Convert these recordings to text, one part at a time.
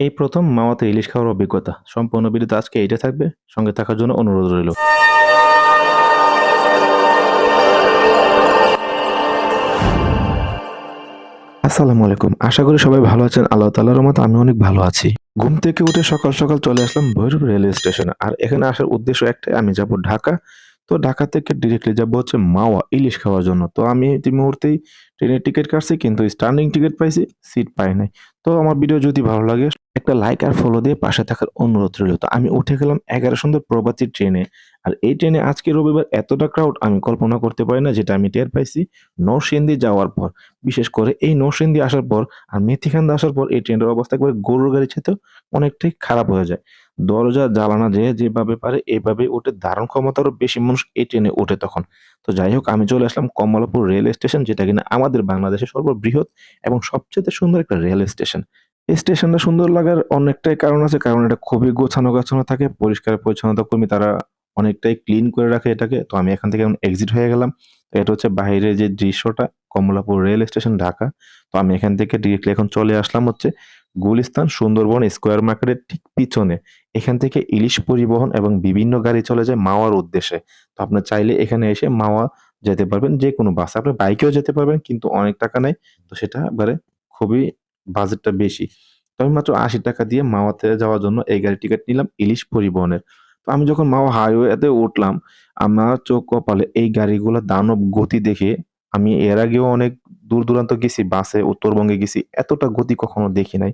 এই প্রথম মাওয়াতে ইলিশ খাওয়ার অভিজ্ঞতা। সম্পূর্ণ ভিডিওতে আজকে এইটা থাকবে। সঙ্গে থাকার জন্য অনুরোধ রইল। আসসালামু আলাইকুম। আশা করি সবাই ভালো আছেন। আল্লাহ তাআলার রহমতে আমি অনেক ভালো আছি। ঘুম থেকে উঠে সকাল, সকাল চলে আসলাম ভৈরব রেলওয়ে স্টেশনে। আর এখানে আসার উদ্দেশ্য একটাই, আমি যাবো ঢাকা। তো ঢাকা থেকে ডিরেক্টলি যাবো হচ্ছে মাওয়া ইলিশ খাওয়ার জন্য। তো আমি ইতি মুহূর্তেই ট্রেনের টিকেট কাটছি, কিন্তু স্ট্যান্ডিং টিকেট পাইছি, সিট পাই নাই। তো আমার ভিডিও যদি ভালো লাগে একটা লাইক আর ফলো দিয়ে পাশে থাকার অনুরোধ রইল। তো আমি উঠে গেলাম 11 সন্ধ্যার প্রবাসী ট্রেনে। আর এই ট্রেনে আজকে রবিবার এতটা ক্রাউড আমি কল্পনা করতে পারি না, যেটা আমি টের পাইছি নরসিংদী যাওয়ার পর। বিশেষ করে এই নরসিংদী আসার পর আর মেথিখান্দা আসার পর এই ট্রেনটার অবস্থা একবারে গরুর গাড়ির চাইতেও অনেকটাই খারাপ হয়ে যায়। দরজা জানালা যেভাবে পারে এভাবে উঠে, ধারণ ক্ষমতারও বেশি মানুষ এই ট্রেনে ওঠে তখন। তো যাই হোক, আমি চলে আসলাম কমলাপুর রেল স্টেশন, যেটা কিনা আমাদের বাংলাদেশের সর্ববৃহৎ এবং সবচেয়ে সুন্দর একটা রেল স্টেশন। এই স্টেশনটা সুন্দর লাগার অনেকটাই কারণ আছে, কারণ এটা খুবই গোছানো থাকে। পরিষ্কার পরিচ্ছন্নতা কর্মী তারা অনেকটাই ক্লিন করে রাখে এটাকে। তো আমি এখান থেকে এখন এক্সিট হয়ে গেলাম। তো এটা হচ্ছে বাহিরের যে দৃশ্যটা, কমলাপুর রেল স্টেশন ঢাকা। তো আমি এখান থেকে ডিরেক্টলি এখন চলে আসলাম হচ্ছে গুলিস্তান সুন্দরবন স্কয়ার মার্কেটের ঠিক পিছনে। এখান থেকে ইলিশ পরিবহন এবং বিভিন্ন গাড়ি চলে যায় মাওয়ার উদ্দেশ্যে। তো আপনার চাইলে এখানে এসে মাওয়া যেতে পারবেন যেকোনো বাসে। আপনি বাইকেও যেতে পারবেন, কিন্তু অনেক টাকা নেয়। তো সেটা এবারে খুবই বাজেটটা বেশি। তো আমি মাত্র ৳৮০ দিয়ে মাওয়াতে যাওয়ার জন্য এই গাড়ির টিকেট নিলাম ইলিশ পরিবহনের। তো আমি যখন মাওয়া হাইওয়েতে উঠলাম, আমার চোখ কপালে এই গাড়িগুলোর দানব গতি দেখে, আমি এর আগেও অনেক দূর-দূরান্ত গেছি বাসে, উত্তরবঙ্গে গেছি। এতটা গতি কখনো দেখি নাই।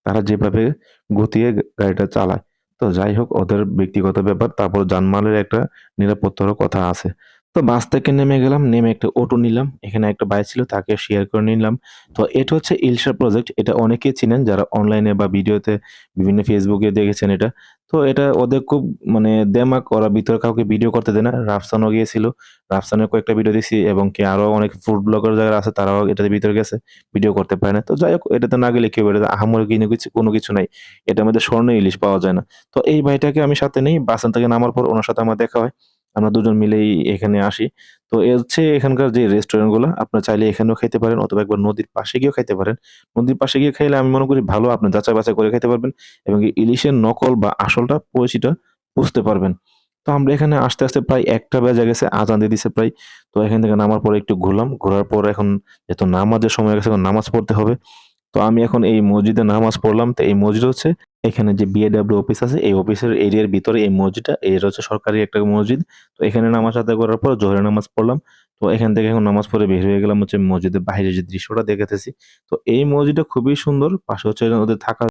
তারা যেভাবে গতিয়ে গাড়িটা চালায়। তো যাই হোক, ওদের ব্যক্তিগত ব্যাপার। তারপর জানমালের একটা নিরাপত্তারও কথা আছে। তো বাস থেকে নেমে গেলাম, নেমে একটা অটো নিলাম। এখানে একটা ভাই ছিল, তাকে শেয়ার করে নিলাম। তো এটা হচ্ছে ইলশা প্রজেক্ট। এটা অনেকেই চিনেন যারা অনলাইনে বা ভিডিওতে বিভিন্ন ফেসবুকে দেখেছেন এটা। তো এটা ওদের খুব মানে দেমাক, ওরা ভিতরে কাউকে ভিডিও করতে দেয় না। রাফসানও গিয়েছিল। রাফসানের কয়েকটা ভিডিও দেখছি, এবং কি আরো অনেক ফুড ব্লগার যারা আছে তারাও এটাতে ভিতরে গেছে। ভিডিও করতে পারে না। তো যাই হোক, এটাতে না গেলে কি হবে? এটাতে আহামরি কোনো কিছু নাই। এটার মধ্যে স্বর্ণ ইলিশ পাওয়া যায় না। তো এই ভাইটাকে আমি সাথে নেই। বাসন থেকে নামার পর উনার সাথে আমার দেখা হয়। আমরা দুজন মিলেই এখানে আসি। তো এ হচ্ছে এখানকার যে রেস্টুরেন্ট গুলা, আপনারা চাইলে এখানেও খাইতে পারেন, অথবা একবার নদীর পাশে গিয়েও খাইতে পারেন। নদীর পাশে গিয়ে খাইলে আমি মনে করি ভালো, আপনি যাচাই-বাছাই করে খাইতে পারবেন, এবং এই ইলিশের নকল বা আসলটা পরিচিত বুঝতে পারবেন। তো আমরা এখানে আসতে প্রায় ১টা বেজে গেছে, আজান দিয়ে দিছে প্রায়। তো এখান থেকে নামার পরে একটু ঘুরলাম। ঘোরার পর এখন যেহেতু নামাজের সময় হয়ে গেছে, এখন নামাজ পড়তে হবে। তো আমি এখন এই মসজিদে নামাজ পড়লাম। তো এই মসজিদ হচ্ছে এখানে যে বিএডব্লিউ অফিস আছে, এই অফিসের এরিয়ার ভিতরে এই মসজিদটা। এটা হচ্ছে সরকারি একটা মসজিদ। তো এখানে নামাজ আদায় করার পর জোহরের নামাজ পড়লাম। তো এখান থেকে এখন নামাজ পড়ে বের হয়ে গেলাম হচ্ছে মসজিদের বাহিরে যে দৃশ্যটা দেখতেছি। তো এই মসজিদটা খুবই সুন্দর। পাশে হচ্ছে ওদের থাকার